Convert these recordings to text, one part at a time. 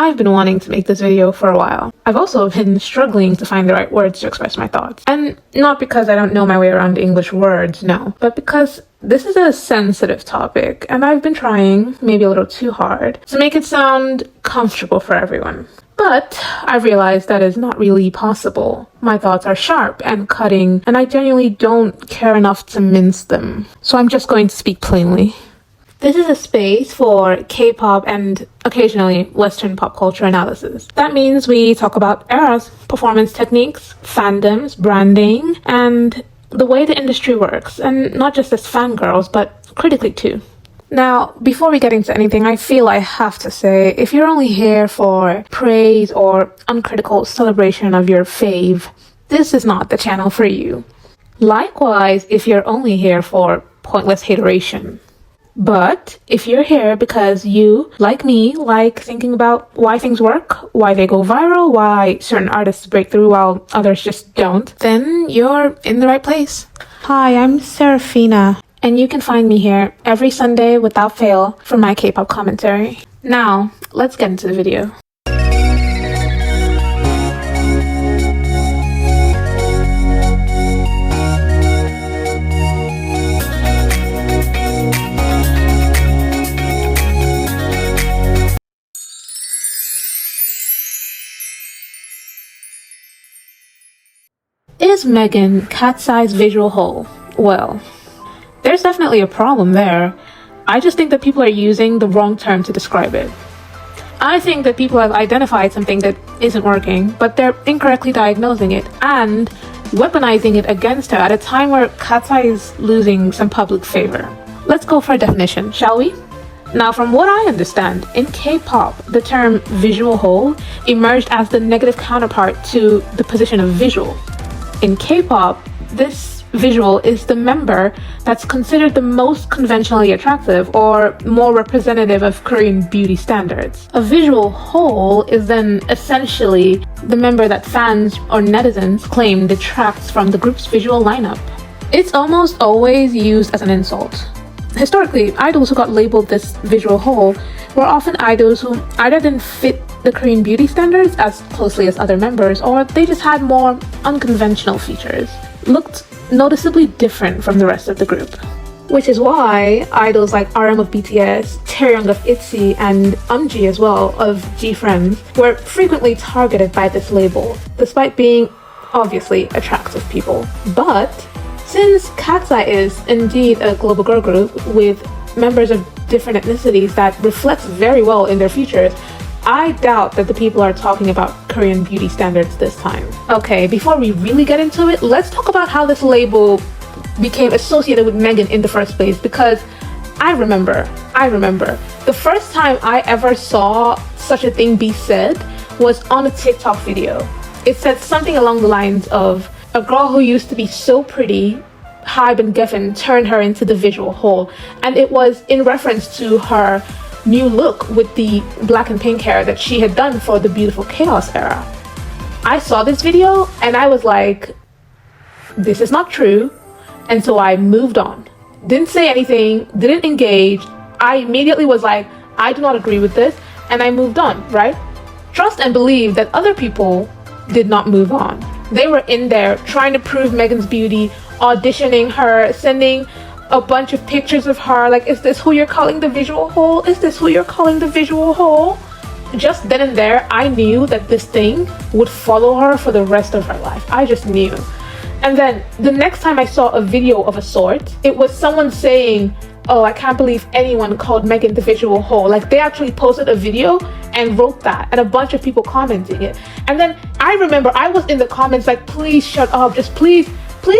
I've been wanting to make this video for a while. I've also been struggling to find the right words to express my thoughts. And not because I don't know my way around English words, no, but because this is a sensitive topic and I've been trying, maybe a little too hard, to make it sound comfortable for everyone. But I realized that is not really possible. My thoughts are sharp and cutting, and I genuinely don't care enough to mince them. So I'm just going to speak plainly. This is a space for K-pop and occasionally Western pop culture analysis. That means we talk about eras, performance techniques, fandoms, branding, and the way the industry works, and not just as fangirls, but critically too. Now, before we get into anything, I feel I have to say, if you're only here for praise or uncritical celebration of your fave, this is not the channel for you. Likewise, if you're only here for pointless hateration. But if you're here because you, like me, like thinking about why things work, why they go viral, why certain artists break through while others just don't, then you're in the right place. Hi, I'm Serafina, and you can find me here every Sunday without fail for my K-pop commentary. Now, let's get into the video. Is Megan KATSEYE's visual whole? Well, there's definitely a problem there. I just think that people are using the wrong term to describe it. I think that people have identified something that isn't working, but they're incorrectly diagnosing it and weaponizing it against her at a time where KATSEYE is losing some public favor. Let's go for a definition, shall we? Now, from what I understand, in K-pop, the term visual whole emerged as the negative counterpart to the position of visual. In K-pop, this visual is the member that's considered the most conventionally attractive or more representative of Korean beauty standards. A visual whole is then essentially the member that fans or netizens claim detracts from the group's visual lineup. It's almost always used as an insult. Historically, idols who got labeled this visual whole were often idols who either didn't fit the Korean beauty standards as closely as other members, or they just had more unconventional features, looked noticeably different from the rest of the group. Which is why idols like RM of BTS, Taeyong of ITZY, and Eunji as well of G-Friends were frequently targeted by this label, despite being obviously attractive people. But since KATSEYE is indeed a global girl group with members of different ethnicities that reflects very well in their features, I doubt that the people are talking about Korean beauty standards this time. Okay, before we really get into it, let's talk about how this label became associated with Megan in the first place, because I remember, the first time I ever saw such a thing be said was on a TikTok video. It said something along the lines of, a girl who used to be so pretty, Hybe and Geffen turned her into the visual whole, and it was in reference to her new look with the black and pink hair that she had done for the Beautiful Chaos era. I saw this video and I was like, this is not true, and so I moved on. Didn't say anything, didn't engage. I immediately was like, I do not agree with this, and I moved on, right? Trust and believe that other people did not move on. They were in there trying to prove Megan's beauty, auditioning her, sending a bunch of pictures of her, like, is this who you're calling the visual whole? Is this who you're calling the visual whole? Just then and there, I knew that this thing would follow her for the rest of her life. I just knew. And then the next time I saw a video of a sort, it was someone saying, oh, I can't believe anyone called Megan the visual whole. Like, they actually posted a video and wrote that, and a bunch of people commenting it. And then I remember I was in the comments like, please shut up, just please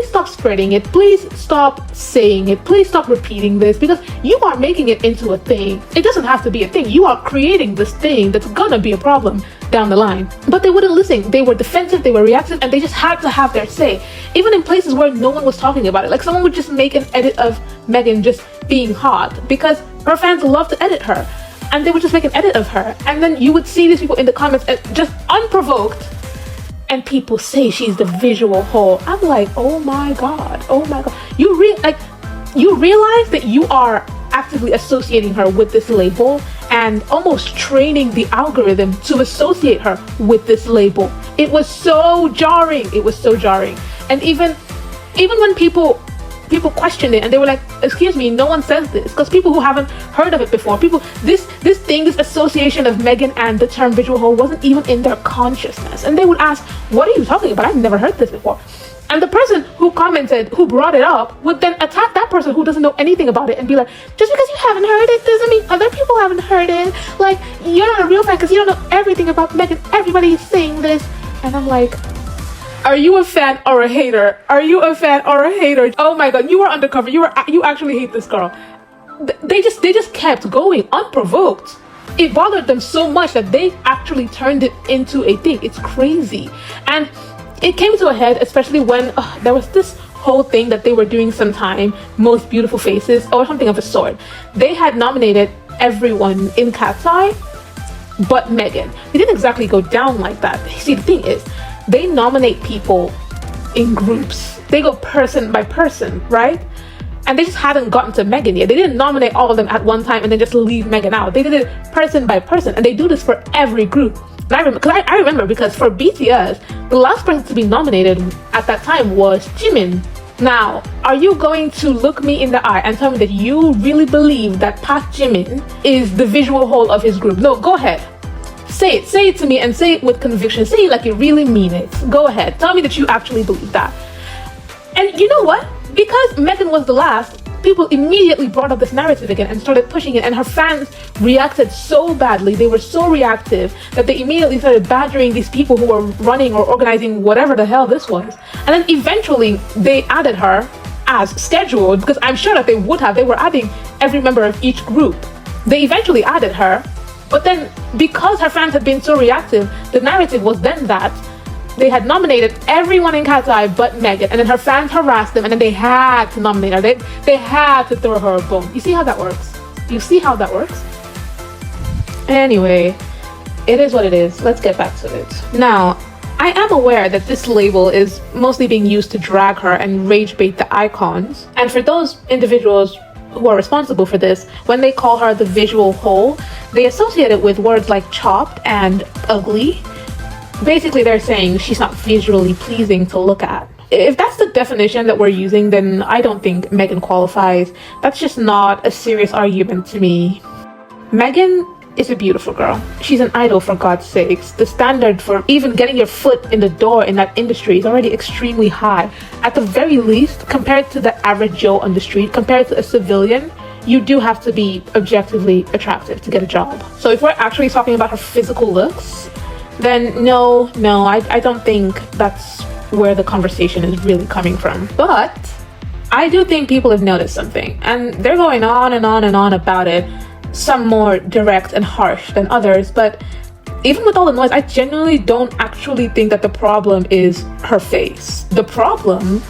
stop spreading it, please stop saying it, please stop repeating this, because you are making it into a thing. It doesn't have to be a thing. You are creating this thing that's gonna be a problem down the line. But they wouldn't listen. They were defensive, they were reactive, and they just had to have their say. Even in places where no one was talking about it. Like, someone would just make an edit of Megan just being hot because her fans love to edit her, and they would just make an edit of her, and then you would see these people in the comments just unprovoked, and people say she's the visual whole. I'm like, oh my god, you realize that you are actively associating her with this label, and almost training the algorithm to associate her with this label. It was so jarring. It was so jarring. And even when people questioned it and they were like, excuse me, no one says this, because people who haven't heard of it before, this association of Megan and the term visual whole wasn't even in their consciousness, and they would ask, what are you talking about? I've never heard this before. And the person who commented, who brought it up, would then attack that person who doesn't know anything about it and be like, just because you haven't heard it doesn't mean other people haven't heard it. Like, you're not a real fan because you don't know everything about Megan. Everybody is saying this. And I'm like, are you a fan or a hater? Are you a fan or a hater? Oh my god, you were undercover. You actually hate this girl. They just kept going unprovoked. It bothered them so much that they actually turned it into a thing. It's crazy. And it came to a head, especially when there was this whole thing that they were doing sometime, Most Beautiful Faces or something of the sort. They had nominated everyone in KATSEYE but Megan. It didn't exactly go down like that. See, the thing is, they nominate people in groups. They go person by person, right? And they just hadn't gotten to Megan yet. They didn't nominate all of them at one time and then just leave Megan out. They did it person by person, and they do this for every group. And I remember because for BTS, the last person to be nominated at that time was Jimin. Now, are you going to look me in the eye and tell me that you really believe that Park Jimin is the visual whole of his group? No, go ahead. Say it to me, and say it with conviction. Say it like you really mean it. Go ahead. Tell me that you actually believe that. And you know what? Because Megan was the last, people immediately brought up this narrative again and started pushing it, and her fans reacted so badly. They were so reactive that they immediately started badgering these people who were running or organizing whatever the hell this was. And then eventually they added her as scheduled, because I'm sure that they were adding every member of each group. They eventually added her, but then because her fans had been so reactive, the narrative was then that they had nominated everyone in KATSEYE but Megan, and then her fans harassed them, and then they had to nominate her. They had to throw her a bone. You see how that works? You see how that works? Anyway, it is what it is. Let's get back to it. Now, I am aware that this label is mostly being used to drag her and rage bait the icons. And for those individuals who are responsible for this, when they call her the visual whole, they associate it with words like chopped and ugly. Basically, they're saying she's not visually pleasing to look at. If that's the definition that we're using, then I don't think Megan qualifies. That's just not a serious argument to me. Megan is a beautiful girl. She's an idol, for God's sakes. The standard for even getting your foot in the door in that industry is already extremely high. At the very least, compared to the average Joe on the street, compared to a civilian, you do have to be objectively attractive to get a job. So if we're actually talking about her physical looks, then no, I don't think that's where the conversation is really coming from. But I do think people have noticed something, and they're going on and on and on about it, some more direct and harsh than others. But even with all the noise, I genuinely don't actually think that the problem is her face. The problem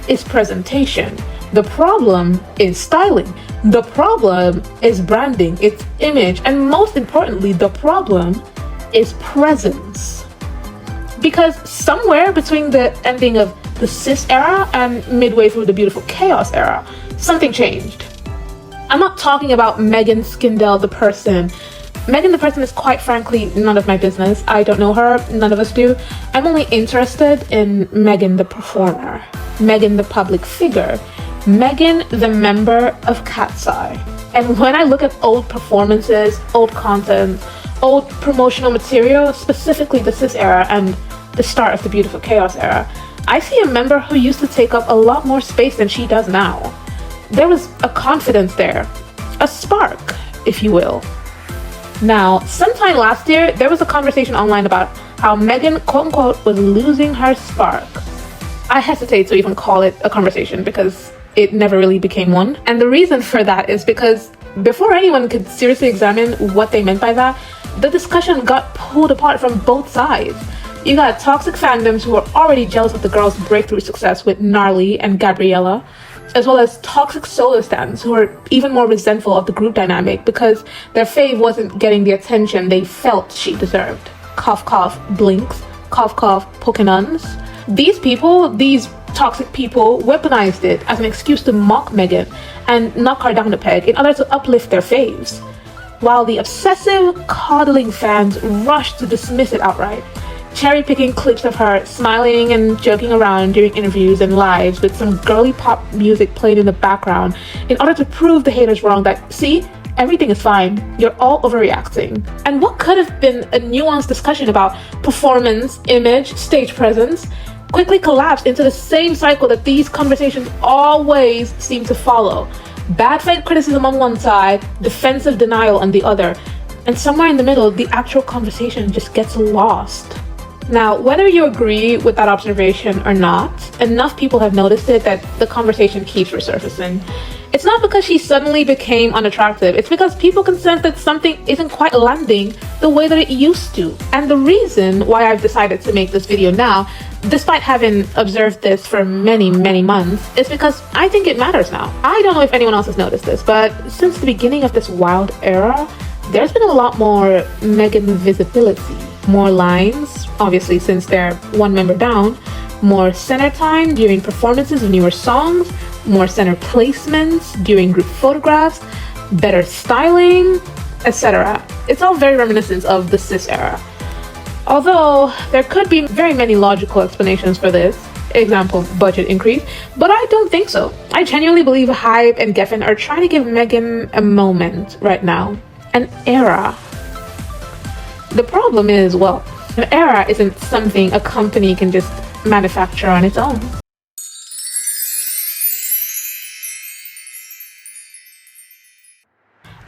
is presentation. The problem is styling. The problem is branding, its image, and most importantly, the problem is presence. Because somewhere between the ending of the cis era and midway through the beautiful chaos era, something changed. I'm not talking about Megan Skiendiel the person. Megan the person is quite frankly none of my business. I don't know her, none of us do. I'm only interested in Megan the performer, Megan the public figure, Megan the member of KATSEYE. And when I look at old performances, old content, old promotional material, specifically the cis era and the start of the beautiful chaos era, I see a member who used to take up a lot more space than she does now. There was a confidence there, a spark, if you will. Now, sometime last year, there was a conversation online about how Megan, quote unquote, was losing her spark. I hesitate to even call it a conversation because it never really became one. And the reason for that is because before anyone could seriously examine what they meant by that, the discussion got pulled apart from both sides. You got toxic fandoms who were already jealous of the girls' breakthrough success with Gnarly and Gabriella, as well as toxic solo stans who were even more resentful of the group dynamic because their fave wasn't getting the attention they felt she deserved. Cough cough blinks, cough cough Pokénuns. These people, these toxic people, weaponized it as an excuse to mock Megan and knock her down a peg in order to uplift their faves. while the obsessive, coddling fans rushed to dismiss it outright, cherry-picking clips of her smiling and joking around during interviews and lives with some girly pop music played in the background in order to prove the haters wrong that, see, everything is fine, you're all overreacting. And what could have been a nuanced discussion about performance, image, stage presence, quickly collapsed into the same cycle that these conversations always seem to follow. Bad faith criticism on one side, defensive denial on the other, and somewhere in the middle, the actual conversation just gets lost. Now, whether you agree with that observation or not, enough people have noticed it that the conversation keeps resurfacing. It's not because she suddenly became unattractive, it's because people can sense that something isn't quite landing the way that it used to. And the reason why I've decided to make this video now, despite having observed this for many months, is because I think it matters now. I don't know if anyone else has noticed this, but since the beginning of this wild era, there's been a lot more Megan visibility. More lines, obviously since they're one member down, more center time during performances of newer songs, more center placements during group photographs, better styling, etc. It's all very reminiscent of the cis era. Although there could be very many logical explanations for this, example, budget increase, but I don't think so. I genuinely believe Hype and Geffen are trying to give Megan a moment right now, an era. The problem is, well, an era isn't something a company can just manufacture on its own.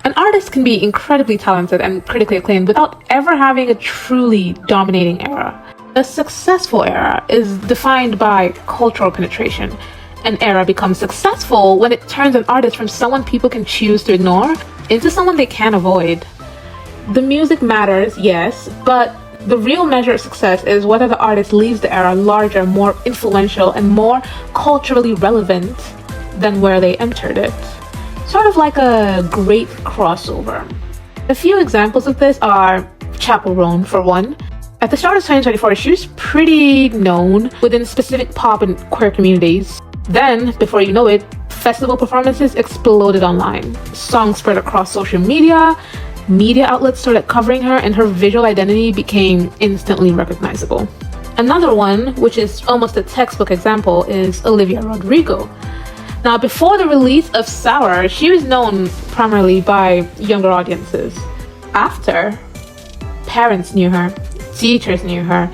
An artist can be incredibly talented and critically acclaimed without ever having a truly dominating era. A successful era is defined by cultural penetration. An era becomes successful when it turns an artist from someone people can choose to ignore into someone they can't avoid. The music matters, yes, but the real measure of success is whether the artist leaves the era larger, more influential, and more culturally relevant than where they entered it. Sort of like a great crossover. A few examples of this are Chappell Roan, for one. At the start of 2024, she was pretty known within specific pop and queer communities. Then, before you know it, festival performances exploded online. Songs spread across social media outlets started covering her, and her visual identity became instantly recognizable. Another one, which is almost a textbook example, is Olivia Rodrigo. Now, before the release of Sour, she was known primarily by younger audiences. After, parents knew her, teachers knew her,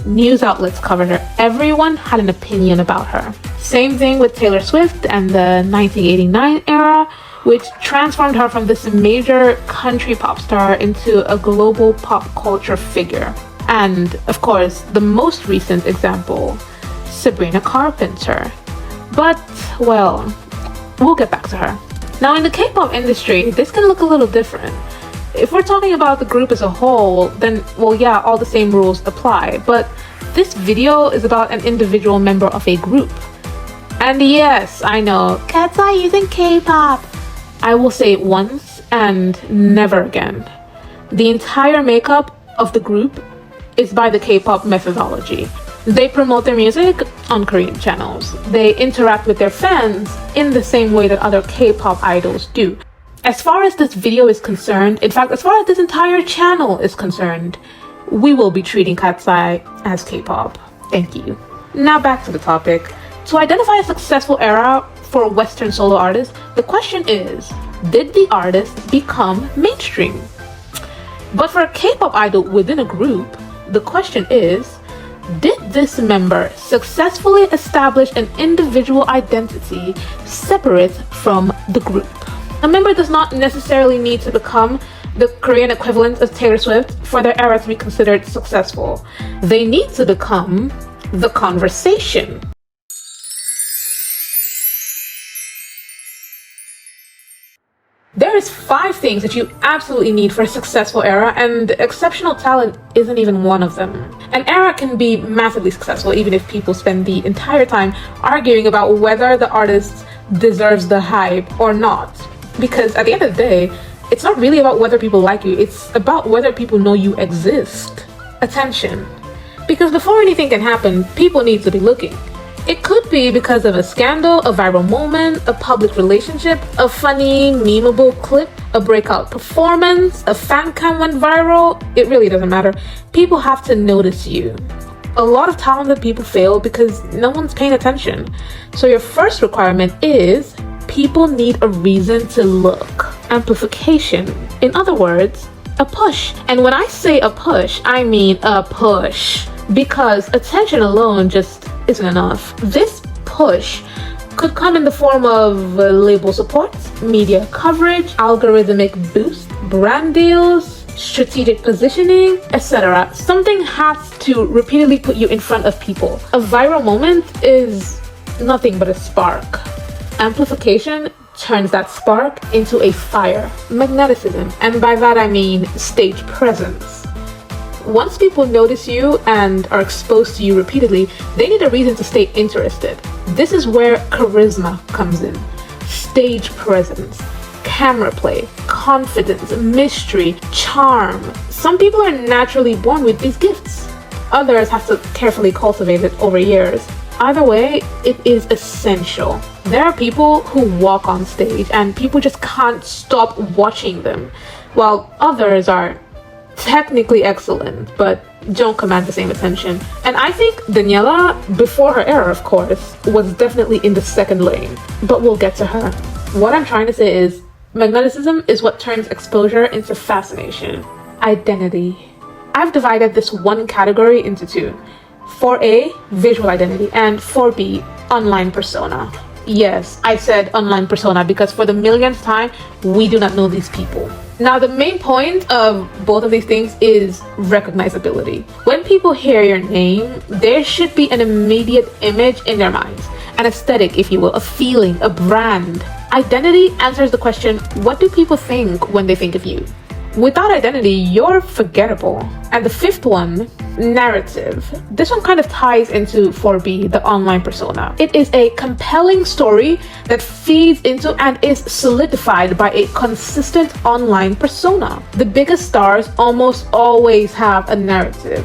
news outlets covered her, everyone had an opinion about her. Same thing with Taylor Swift and the 1989 era, which transformed her from this major country pop star into a global pop culture figure. And, of course, the most recent example, Sabrina Carpenter. But, well, we'll get back to her. Now, in the K-pop industry, this can look a little different. If we're talking about the group as a whole, then, well, yeah, all the same rules apply. But this video is about an individual member of a group. And yes, I know, KATSEYE isn't K-pop. I will say it once and never again. The entire makeup of the group is by the K-pop methodology. They promote their music on Korean channels. They interact with their fans in the same way that other K-pop idols do. As far as this video is concerned, in fact, as far as this entire channel is concerned, we will be treating KATSEYE as K-pop. Thank you. Now back to the topic. To identify a successful era for a Western solo artist, the question is, did the artist become mainstream? But for a K-pop idol within a group, the question is, did this member successfully establish an individual identity separate from the group? A member does not necessarily need to become the Korean equivalent of Taylor Swift for their era to be considered successful. They need to become the conversation. There is 5 things that you absolutely need for a successful era, and exceptional talent isn't even one of them. An era can be massively successful even if people spend the entire time arguing about whether the artist deserves the hype or not. Because at the end of the day, it's not really about whether people like you, it's about whether people know you exist. Attention. Because before anything can happen, people need to be looking. It could could be because of a scandal, a viral moment, a public relationship, a funny, memeable clip, a breakout performance, a fan cam went viral. It really doesn't matter. People have to notice you. A lot of talented people fail because no one's paying attention. So your first requirement is people need a reason to look. Amplification. In other words, a push. And when I say a push, I mean a push. Because attention alone just isn't enough. This push could come in the form of label support, media coverage, algorithmic boost, brand deals, strategic positioning, etc. Something has to repeatedly put you in front of people. A viral moment is nothing but a spark. Amplification turns that spark into a fire. Magnetism, and by that I mean stage presence. Once people notice you and are exposed to you repeatedly, they need a reason to stay interested. This is where charisma comes in. Stage presence, camera play, confidence, mystery, charm. Some people are naturally born with these gifts. Others have to carefully cultivate it over years. Either way, it is essential. There are people who walk on stage and people just can't stop watching them, while others are technically excellent, but don't command the same attention. And I think Daniela, before her era of course, was definitely in the second lane, but we'll get to her. What I'm trying to say is, magnetism is what turns exposure into fascination. Identity. I've divided this one category into two. 4A, visual identity, and 4B, online persona. Yes, I said online persona because for the millionth time, we do not know these people. Now, the main point of both of these things is recognizability. When people hear your name, there should be an immediate image in their minds, an aesthetic, if you will, a feeling, a brand. Identity answers the question, what do people think when they think of you? Without identity, you're forgettable. And the fifth one, narrative. This one kind of ties into 4B, the online persona. It is a compelling story that feeds into and is solidified by a consistent online persona. The biggest stars almost always have a narrative.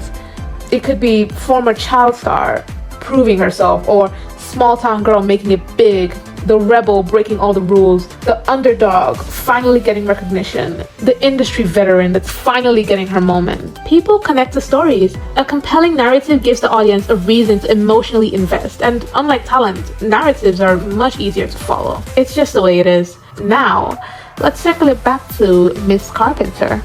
It could be former child star proving herself, or small town girl making it big, the rebel breaking all the rules, the underdog finally getting recognition, the industry veteran that's finally getting her moment. People connect to stories. A compelling narrative gives the audience a reason to emotionally invest, and unlike talent, narratives are much easier to follow. It's just the way it is. Now, let's circle it back to Miss Carpenter.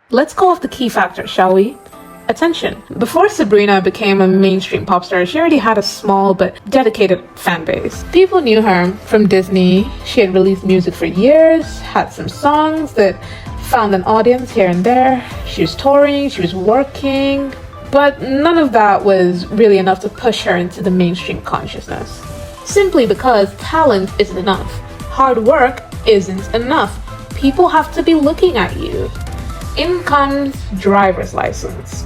Let's go off the key factors, shall we? Attention. Before Sabrina became a mainstream pop star, she already had a small but dedicated fan base. People knew her from Disney. She had released music for years, had some songs that found an audience here and there. She was touring, she was working, but none of that was really enough to push her into the mainstream consciousness. Simply because talent isn't enough. Hard work isn't enough. People have to be looking at you. In comes Driver's License.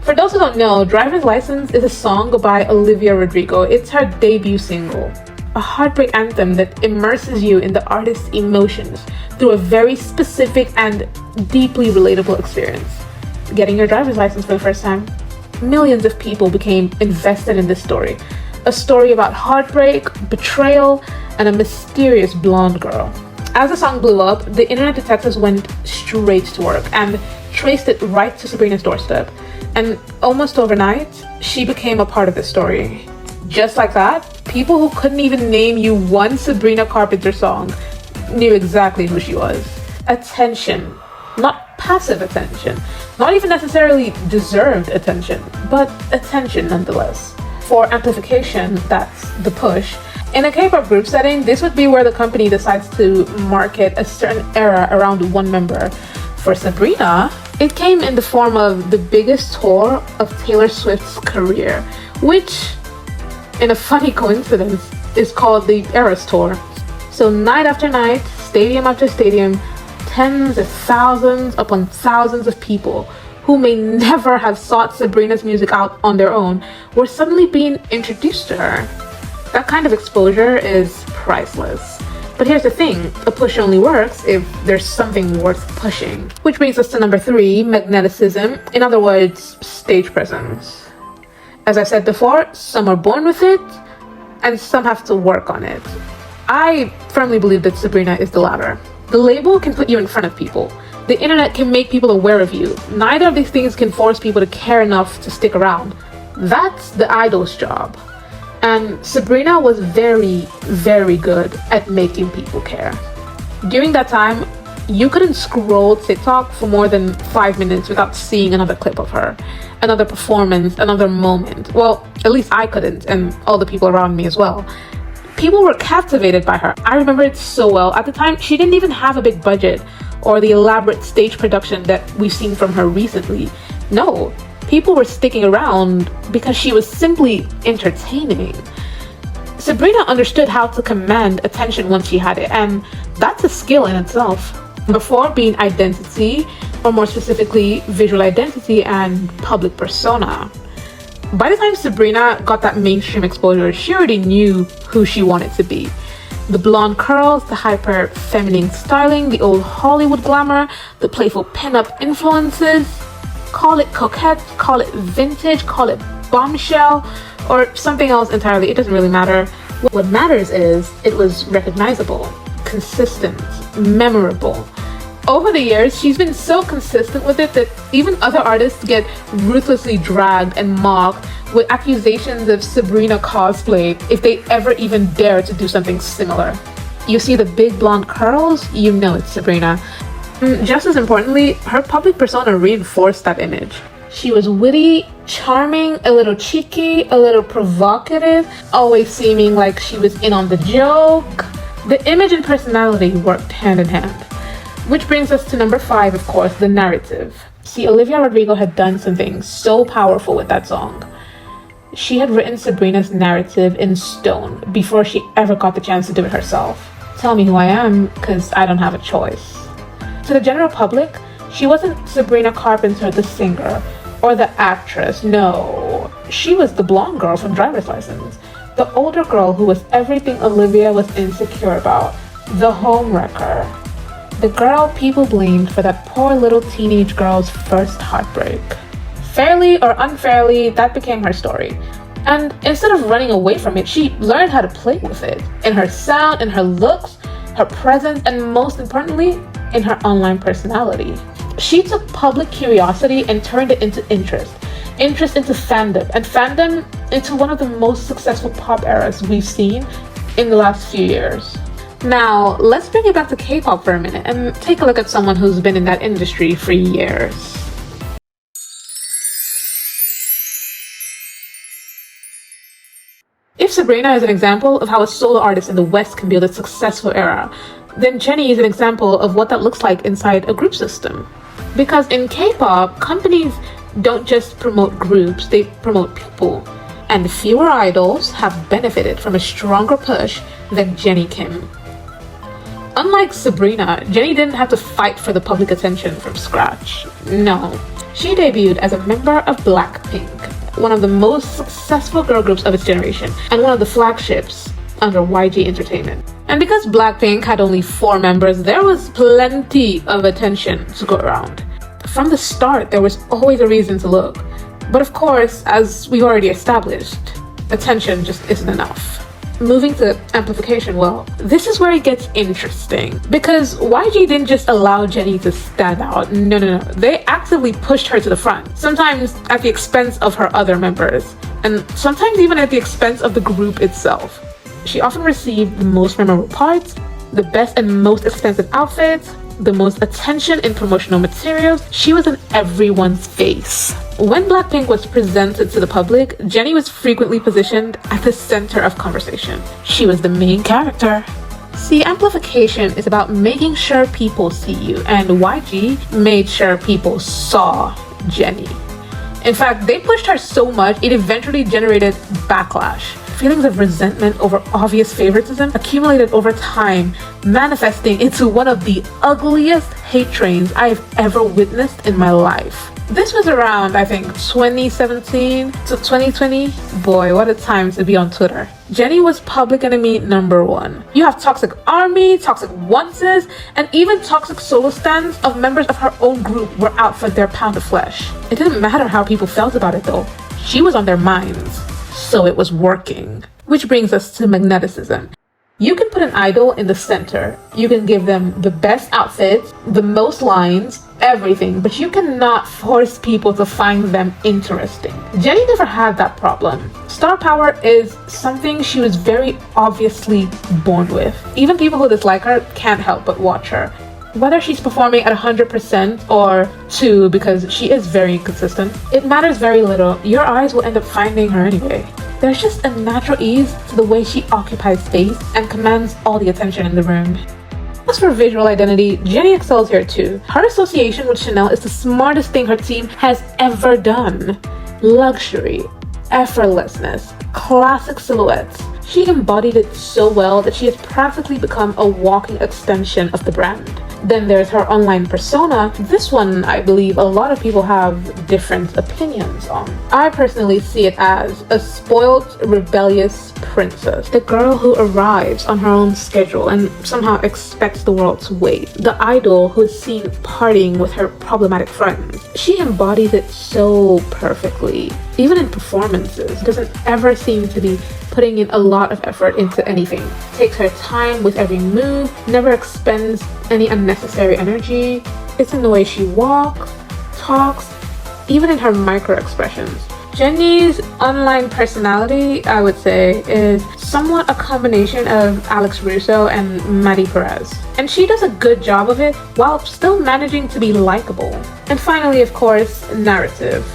For those who don't know, Driver's License is a song by Olivia Rodrigo. It's her debut single, a heartbreak anthem that immerses you in the artist's emotions through a very specific and deeply relatable experience. Getting your driver's license for the first time. Millions of people became invested in this story. A story about heartbreak, betrayal, and a mysterious blonde girl. As the song blew up, the internet detectives went straight to work and traced it right to Sabrina's doorstep. And almost overnight, she became a part of the story. Just like that, people who couldn't even name you one Sabrina Carpenter song knew exactly who she was. Attention. Not passive attention. Not even necessarily deserved attention, but attention nonetheless. For amplification, that's the push. In a K-pop group setting, this would be where the company decides to market a certain era around one member. For Sabrina, it came in the form of the biggest tour of Taylor Swift's career, which, in a funny coincidence, is called the Eras Tour. So night after night, stadium after stadium, tens of thousands upon thousands of people who may never have sought Sabrina's music out on their own were suddenly being introduced to her. That kind of exposure is priceless. But here's the thing, a push only works if there's something worth pushing. Which brings us to number 3, magneticism. In other words, stage presence. As I said before, some are born with it, and some have to work on it. I firmly believe that Sabrina is the latter. The label can put you in front of people. The internet can make people aware of you. Neither of these things can force people to care enough to stick around. That's the idol's job. And Sabrina was very, very good at making people care. During that time, you couldn't scroll TikTok for more than 5 minutes without seeing another clip of her, another performance, another moment. Well, at least I couldn't, and all the people around me as well. People were captivated by her. I remember it so well. At the time, she didn't even have a big budget or the elaborate stage production that we've seen from her recently. No. People were sticking around because she was simply entertaining. Sabrina understood how to command attention once she had it, and that's a skill in itself. Before being identity, or more specifically, visual identity and public persona. By the time Sabrina got that mainstream exposure, she already knew who she wanted to be. The blonde curls, the hyper feminine styling, the old Hollywood glamour, the playful pin-up influences. Call it coquette, call it vintage, call it bombshell, or something else entirely. It doesn't really matter. What matters is it was recognizable, consistent, memorable. Over the years, she's been so consistent with it that even other artists get ruthlessly dragged and mocked with accusations of Sabrina cosplay if they ever even dare to do something similar. You see the big blonde curls, you know it's Sabrina. Just as importantly, her public persona reinforced that image. She was witty, charming, a little cheeky, a little provocative, always seeming like she was in on the joke. The image and personality worked hand in hand. Which brings us to number 5, of course, the narrative. See, Olivia Rodrigo had done something so powerful with that song. She had written Sabrina's narrative in stone before she ever got the chance to do it herself. Tell me who I am, because I don't have a choice. To the general public, she wasn't Sabrina Carpenter, the singer, or the actress. No, she was the blonde girl from Driver's License, the older girl who was everything Olivia was insecure about, the homewrecker, the girl people blamed for that poor little teenage girl's first heartbreak. Fairly or unfairly, that became her story. And instead of running away from it, she learned how to play with it, in her sound, in her looks, her presence, and most importantly, in her online personality. She took public curiosity and turned it into interest into fandom, and fandom into one of the most successful pop eras we've seen in the last few years. Now, let's bring it back to K-pop for a minute and take a look at someone who's been in that industry for years. If Sabrina is an example of how a solo artist in the West can build a successful era, then Jennie is an example of what that looks like inside a group system. Because in K-pop, companies don't just promote groups, they promote people. And fewer idols have benefited from a stronger push than Jennie Kim. Unlike Sabrina, Jennie didn't have to fight for the public attention from scratch. No, she debuted as a member of Blackpink, one of the most successful girl groups of its generation, and one of the flagships under YG Entertainment. And because Blackpink had only 4 members, there was plenty of attention to go around. From the start, there was always a reason to look. But of course, as we already established, attention just isn't enough. Moving to amplification, well, this is where it gets interesting. Because YG didn't just allow Jennie to stand out. No. They actively pushed her to the front. Sometimes at the expense of her other members. And sometimes even at the expense of the group itself. She often received the most memorable parts, the best and most expensive outfits, the most attention in promotional materials. She was in everyone's face. When Blackpink was presented to the public, Jennie was frequently positioned at the center of conversation. She was the main character. See, amplification is about making sure people see you, and YG made sure people saw Jennie. In fact, they pushed her so much, it eventually generated backlash. Feelings of resentment over obvious favoritism accumulated over time, manifesting into one of the ugliest hate trains I've ever witnessed in my life. This was around, I think, 2017 to 2020. Boy, what a time to be on Twitter. Jennie was public enemy number one. You have toxic army, toxic onces, and even toxic solo stands of members of her own group were out for their pound of flesh. It didn't matter how people felt about it though. She was on their minds, so it was working. Which brings us to magneticism. You can put an idol in the center. You can give them the best outfits, the most lines, everything, but you cannot force people to find them interesting. Jennie never had that problem. Star power is something she was very obviously born with. Even people who dislike her can't help but watch her. Whether she's performing at 100% or 2 because she is very inconsistent, it matters very little. Your eyes will end up finding her anyway. There's just a natural ease to the way she occupies space and commands all the attention in the room. As for visual identity, Jennie excels here too. Her association with Chanel is the smartest thing her team has ever done. Luxury, effortlessness, classic silhouettes. She embodied it so well that she has practically become a walking extension of the brand. Then there's her online persona. This one, I believe a lot of people have different opinions on. I personally see it as a spoiled, rebellious princess. The girl who arrives on her own schedule and somehow expects the world to wait. The idol who is seen partying with her problematic friends. She embodies it so perfectly. Even in performances, doesn't ever seem to be putting in a lot of effort into anything. Takes her time with every move, never expends any unnecessary energy. It's in the way she walks, talks, even in her micro expressions. Jennie's online personality, I would say, is somewhat a combination of Alex Russo and Maddie Perez. And she does a good job of it while still managing to be likable. And finally, of course, narrative.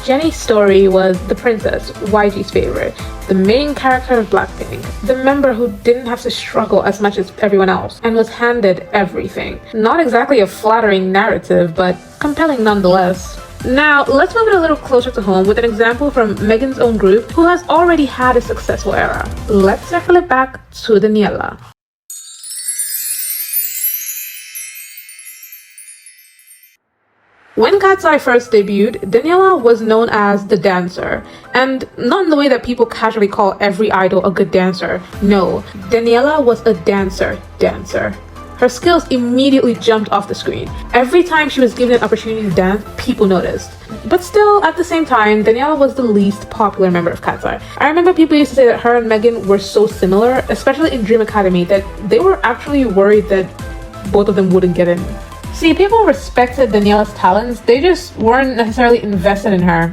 Jennie's story was the princess, YG's favorite, the main character of Blackpink, the member who didn't have to struggle as much as everyone else and was handed everything. Not exactly a flattering narrative, but compelling nonetheless. Now, let's move it a little closer to home with an example from Megan's own group who has already had a successful era. Let's circle it back to Daniela. When KATSEYE first debuted, Daniela was known as the dancer, and not in the way that people casually call every idol a good dancer. No, Daniela was a dancer. Her skills immediately jumped off the screen. Every time she was given an opportunity to dance, people noticed. But still, at the same time, Daniela was the least popular member of KATSEYE. I remember people used to say that her and Megan were so similar, especially in Dream Academy, that they were actually worried that both of them wouldn't get in. See, people respected Daniela's talents, they just weren't necessarily invested in her.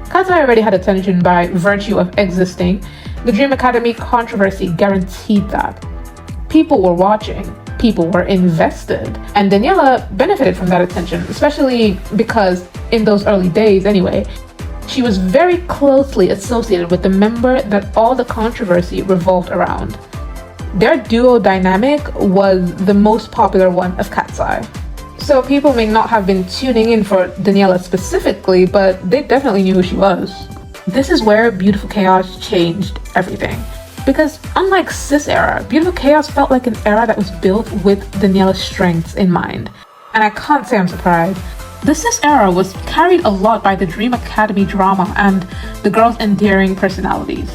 KATSEYE already had attention by virtue of existing. The Dream Academy controversy guaranteed that. People were watching, people were invested, and Daniela benefited from that attention, especially because in those early days anyway, she was very closely associated with the member that all the controversy revolved around. Their duo dynamic was the most popular one of KATSEYE. So people may not have been tuning in for Daniela specifically, but they definitely knew who she was. This is where Beautiful Chaos changed everything. Because unlike Sis era, Beautiful Chaos felt like an era that was built with Daniela's strengths in mind. And I can't say I'm surprised. The Sis era was carried a lot by the Dream Academy drama and the girls' endearing personalities.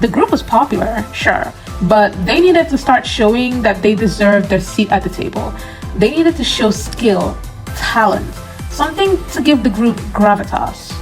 The group was popular, sure, but they needed to start showing that they deserved their seat at the table. They needed to show skill, talent, something to give the group gravitas.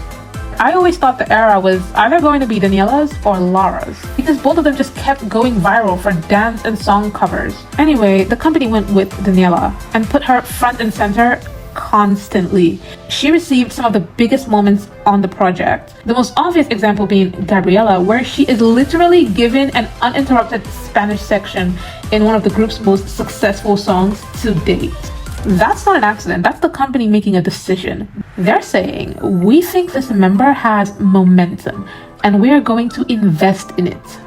I always thought the era was either going to be Daniela's or Lara's, because both of them just kept going viral for dance and song covers. Anyway, the company went with Daniela and put her front and center constantly. She received some of the biggest moments on the project. The most obvious example being Gabriela, where she is literally given an uninterrupted Spanish section in one of the group's most successful songs to date. That's not an accident, that's the company making a decision. They're saying, we think this member has momentum and we are going to invest in it.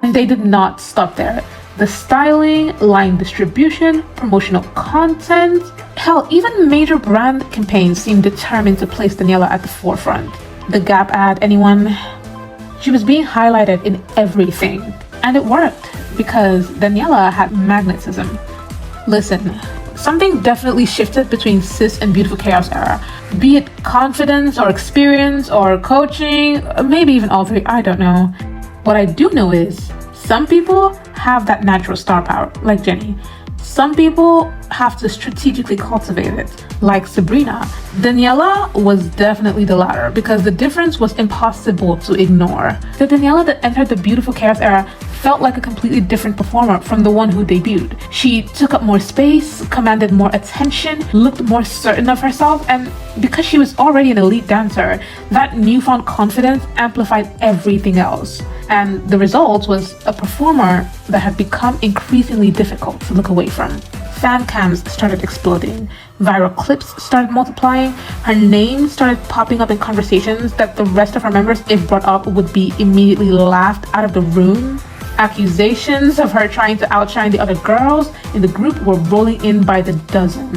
And they did not stop there. The styling, line distribution, promotional content, hell, even major brand campaigns seemed determined to place Daniela at the forefront. The Gap ad, anyone? She was being highlighted in everything. And it worked because Daniela had magnetism. Listen, something definitely shifted between cis and beautiful chaos era. Be it confidence or experience or coaching, maybe even all three, I don't know. What I do know is some people have that natural star power, like Jennie. Some people have to strategically cultivate it, like Sabrina. Daniela was definitely the latter because the difference was impossible to ignore. The Daniela that entered the beautiful chaos era felt like a completely different performer from the one who debuted. She took up more space, commanded more attention, looked more certain of herself, and because she was already an elite dancer, that newfound confidence amplified everything else. And the result was a performer that had become increasingly difficult to look away from. Fan cams started exploding, viral clips started multiplying, her name started popping up in conversations that the rest of her members, if brought up, would be immediately laughed out of the room. Accusations of her trying to outshine the other girls in the group were rolling in by the dozen.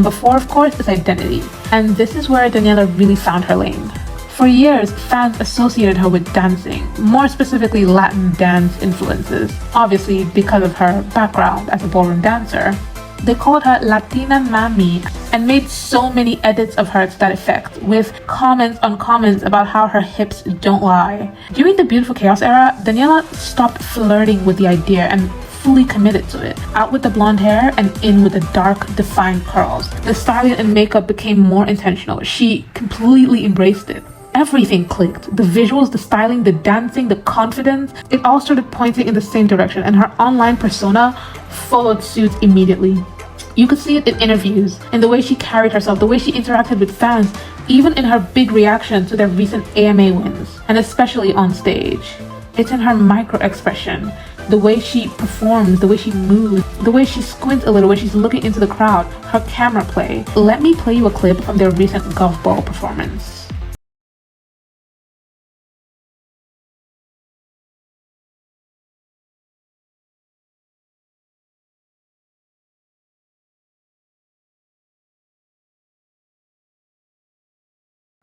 Before, of course, is identity. And this is where Daniela really found her lane. For years, fans associated her with dancing, more specifically Latin dance influences, obviously because of her background as a ballroom dancer. They called her Latina Mami and made so many edits of her to that effect, with comments on comments about how her hips don't lie. During the Beautiful Chaos era, Daniela stopped flirting with the idea and fully committed to it. Out with the blonde hair and in with the dark, defined curls. The styling and makeup became more intentional. She completely embraced it. Everything clicked. The visuals, the styling, the dancing, the confidence, it all started pointing in the same direction, and her online persona followed suit immediately. You could see it in interviews, in the way she carried herself, the way she interacted with fans, even in her big reaction to their recent AMA wins, and especially on stage. It's in her micro-expression, the way she performs, the way she moves, the way she squints a little when she's looking into the crowd, her camera play. Let me play you a clip from their recent golf ball performance.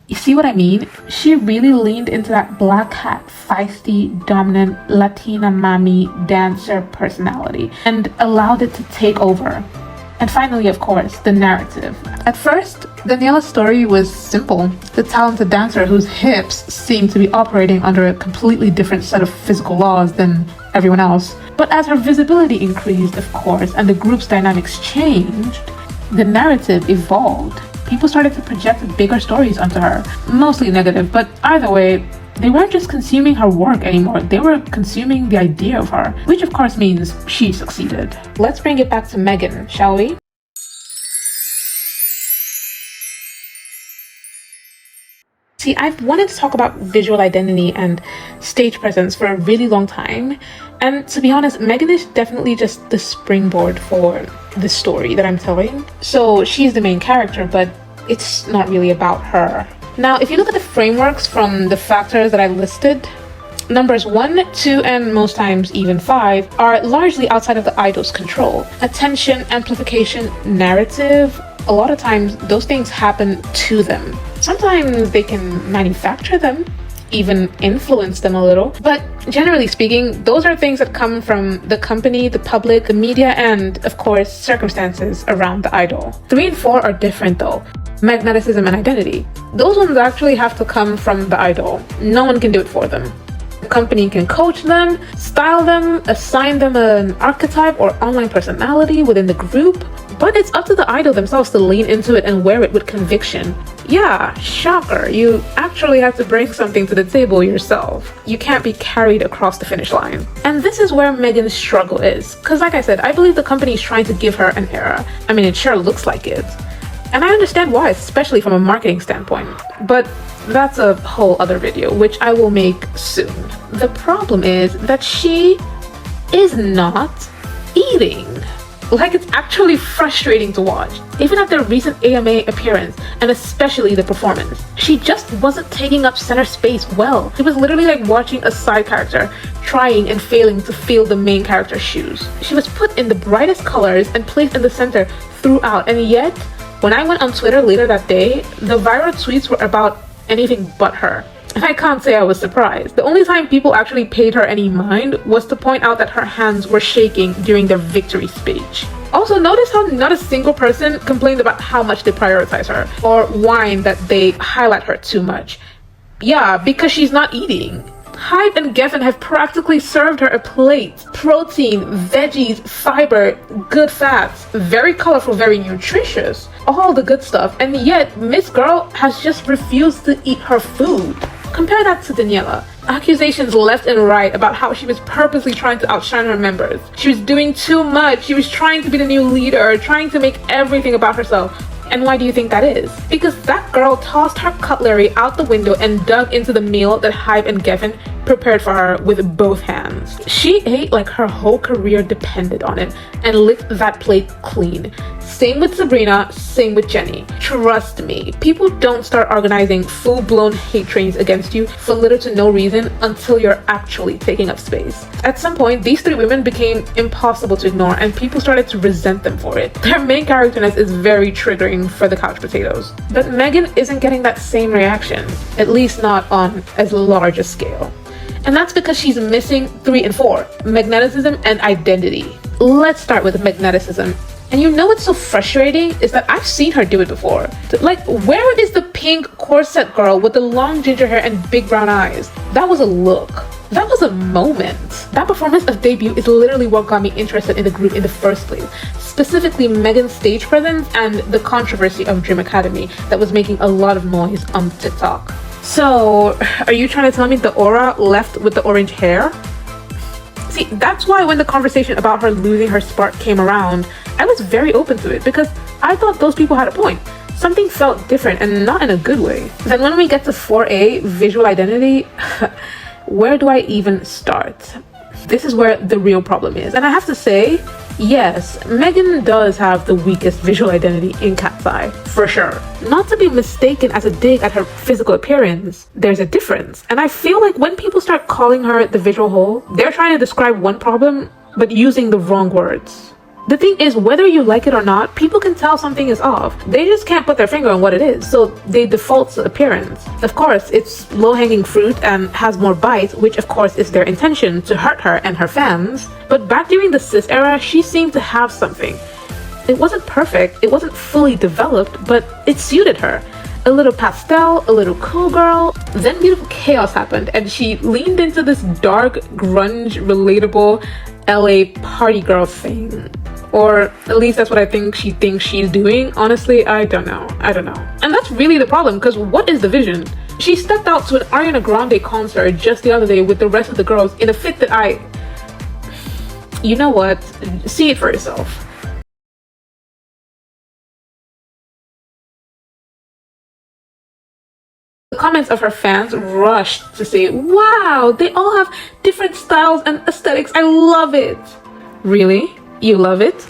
You see what I mean? She really leaned into that black hat, feisty, dominant Latina Mami dancer personality and allowed it to take over. And finally, of course, the narrative. At first, Daniela's story was simple. The talented dancer whose hips seemed to be operating under a completely different set of physical laws than everyone else. But as her visibility increased, of course, and the group's dynamics changed, the narrative evolved. People started to project bigger stories onto her, mostly negative, but either way, they weren't just consuming her work anymore, they were consuming the idea of her, which of course means she succeeded. Let's bring it back to Megan, shall we? See, I've wanted to talk about visual identity and stage presence for a really long time, and to be honest, Megan is definitely just the springboard for the story that I'm telling. So she's the main character, but it's not really about her. Now, if you look at the frameworks from the factors that I listed, numbers 1, 2, and most times even 5 are largely outside of the idol's control. Attention, amplification, narrative, a lot of times those things happen to them. Sometimes they can manufacture them, even influence them a little, but generally speaking, those are things that come from the company, the public, the media, and of course circumstances around the idol. 3 and 4 are different though. Magnetism and identity, those ones actually have to come from the idol. No one can do it for them. The company can coach them, style them, assign them an archetype or online personality within the group, but it's up to the idol themselves to lean into it and wear it with conviction. Yeah, shocker, you actually have to bring something to the table yourself. You can't be carried across the finish line. And this is where Megan's struggle is, because like I said, I believe the company is trying to give her an era. I mean, it sure looks like it. And I understand why, especially from a marketing standpoint. But that's a whole other video, which I will make soon. The problem is that she is not eating. Like, it's actually frustrating to watch. Even at their recent AMA appearance, and especially the performance, she just wasn't taking up center space well. It was literally like watching a side character trying and failing to fill the main character's shoes. She was put in the brightest colors and placed in the center throughout, and yet, when I went on Twitter later that day, the viral tweets were about anything but her. And I can't say I was surprised. The only time people actually paid her any mind was to point out that her hands were shaking during their victory speech. Also, notice how not a single person complained about how much they prioritize her or whine that they highlight her too much. Yeah, because she's not eating. Hype and Geffen have practically served her a plate. Protein, veggies, fiber, good fats, very colorful, very nutritious, all the good stuff. And yet, Miss Girl has just refused to eat her food. Compare that to Daniela. Accusations left and right about how she was purposely trying to outshine her members. She was doing too much. She was trying to be the new leader, trying to make everything about herself. And why do you think that is? Because that girl tossed her cutlery out the window and dug into the meal that Hype and Geffen prepared for her with both hands. She ate like her whole career depended on it and licked that plate clean. Same with Sabrina, same with Jennie. Trust me, people don't start organizing full-blown hate trains against you for little to no reason until you're actually taking up space. At some point, these three women became impossible to ignore and people started to resent them for it. Their main characterness is very triggering for the couch potatoes. But Megan isn't getting that same reaction, at least not on as large a scale. And that's because she's missing 3 and 4, magneticism and identity. Let's start with magneticism. And you know what's so frustrating is that I've seen her do it before. Like, where is the pink corset girl with the long ginger hair and big brown eyes? That was a look. That was a moment. That performance of debut is literally what got me interested in the group in the first place. Specifically Megan's stage presence and the controversy of Dream Academy that was making a lot of noise on TikTok. So, are you trying to tell me the aura left with the orange hair? See, that's why when the conversation about her losing her spark came around, I was very open to it because I thought those people had a point. Something felt different and not in a good way. Then when we get to 4A, visual identity, where do I even start? This is where the real problem is. And I have to say, yes, Megan does have the weakest visual identity in KATSEYE, for sure. Not to be mistaken as a dig at her physical appearance, there's a difference. And I feel like when people start calling her the visual hole, they're trying to describe one problem, but using the wrong words. The thing is, whether you like it or not, people can tell something is off. They just can't put their finger on what it is, so they default to appearance. Of course, it's low-hanging fruit and has more bite, which of course is their intention to hurt her and her fans. But back during the cis era, she seemed to have something. It wasn't perfect, it wasn't fully developed, but it suited her. A little pastel, a little cool girl. Then beautiful chaos happened and she leaned into this dark, grunge, relatable LA party girl thing. Or at least that's what I think she thinks she's doing. Honestly, I don't know. And that's really the problem, because what is the vision? She stepped out to an Ariana Grande concert just the other day with the rest of the girls in a fit that you know what? See it for yourself. The comments of her fans rushed to say, wow, they all have different styles and aesthetics. I love it. Really? You love it?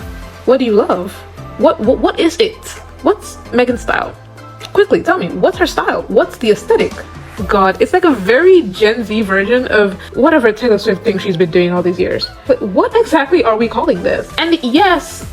What do you love? What is it? What's Megan's style? Quickly, tell me, what's her style? What's the aesthetic? God, it's like a very Gen Z version of whatever Taylor Swift thing she's been doing all these years. But what exactly are we calling this? And yes,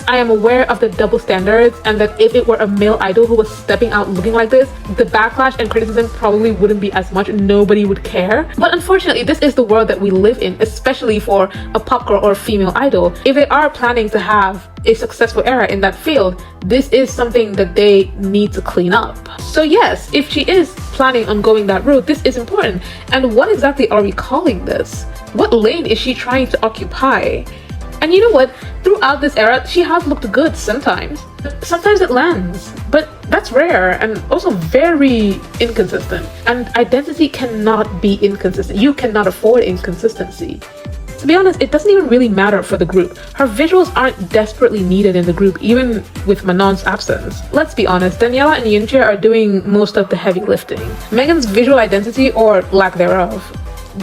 I am aware of the double standards and that if it were a male idol who was stepping out looking like this, the backlash and criticism probably wouldn't be as much. Nobody would care. But unfortunately, this is the world that we live in, especially for a pop girl or female idol. If they are planning to have a successful era in that field, this is something that they need to clean up. So yes, if she is planning on going that route, this is important. And what exactly are we calling this? What lane is she trying to occupy? And you know what? Throughout this era, she has looked good sometimes. Sometimes it lands, but that's rare and also very inconsistent. And identity cannot be inconsistent. You cannot afford inconsistency. To be honest, it doesn't even really matter for the group. Her visuals aren't desperately needed in the group, even with Manon's absence. Let's be honest, Daniela and Yunche are doing most of the heavy lifting. Megan's visual identity, or lack thereof,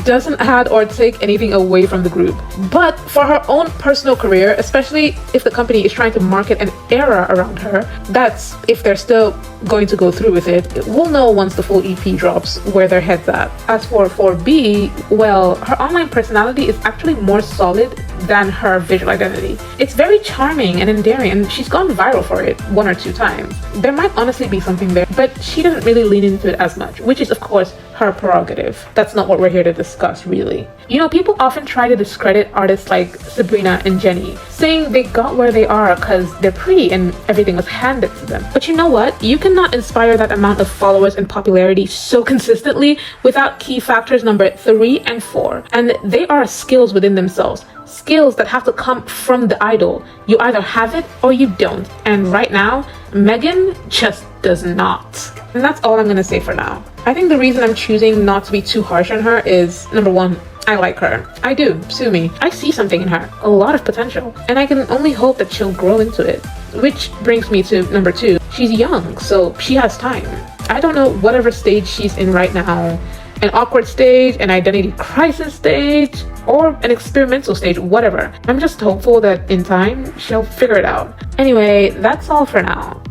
doesn't add or take anything away from the group. But for her own personal career, especially if the company is trying to market an era around her, that's if they're still going to go through with it. We'll know once the full EP drops where their head's at. As for 4B, well, her online personality is actually more solid than her visual identity. It's very charming and endearing, and she's gone viral for it 1 or 2 times. There might honestly be something there, but she doesn't really lean into it as much, which is of course her prerogative. That's not what we're here to discuss, really. You know, people often try to discredit artists like Sabrina and Jennie, saying they got where they are because they're pretty and everything was handed to them. But you know what? You cannot inspire that amount of followers and popularity so consistently without key factors number 3 and 4. And they are skills within themselves. Skills that have to come from the idol. You either have it or you don't. And right now, Megan just does not. And that's all I'm gonna say for now. I think the reason I'm choosing not to be too harsh on her is, number 1, I like her. I do, sue me. I see something in her, a lot of potential, and I can only hope that she'll grow into it. Which brings me to number 2. She's young, so she has time. I don't know whatever stage she's in right now, an awkward stage, an identity crisis stage, or an experimental stage, whatever. I'm just hopeful that in time, she'll figure it out. Anyway, that's all for now.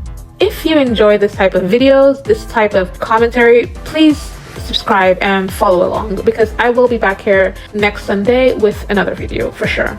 If you enjoy this type of videos, this type of commentary, please subscribe and follow along, because I will be back here next Sunday with another video for sure.